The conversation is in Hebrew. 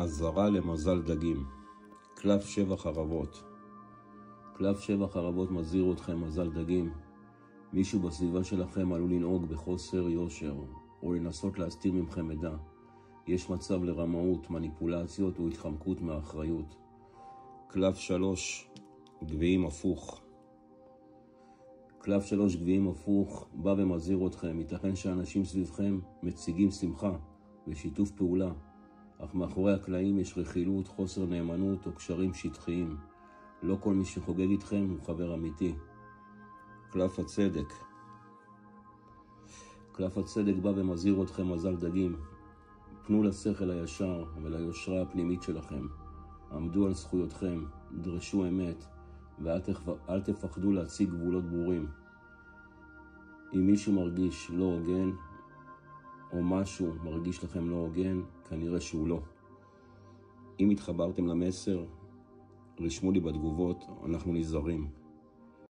אזהרה למזל דגים. קלף 7 חרבות. קלף 7 חרבות מזהיר אתכם מזל דגים. מישהו בסביבה שלכם עלול לנהוג בחוסר יושר, או לנסות להסתיר ממכם מידע. יש מצב לרמאות, מניפולציות או התחמקות מהאחריות. קלף 3 גביעים הפוך. קלף 3 גביעים הפוך בא ומזהיר אתכם. ייתכן שאנשים סביבכם מציגים שמחה ושיתוף פעולה, אך מאחורי הקלעים יש רכילות, חוסר נאמנות או קשרים שטחיים. לא כל מי שחוגג איתכם הוא חבר אמיתי. קלף הצדק. קלף הצדק בא ומזהיר אתכם מזל דגים. פנו לשכל הישר וליושרה הפנימית שלכם. עמדו על זכויותכם, דרשו אמת, ואל תפחדו להציג גבולות ברורים. אם מישהו מרגיש לא הוגן, או משהו מרגיש לכם לא הוגן, כנראה שהוא לא. אם התחברתם למסר, רשמו לי בתגובות, אנחנו נזהרים.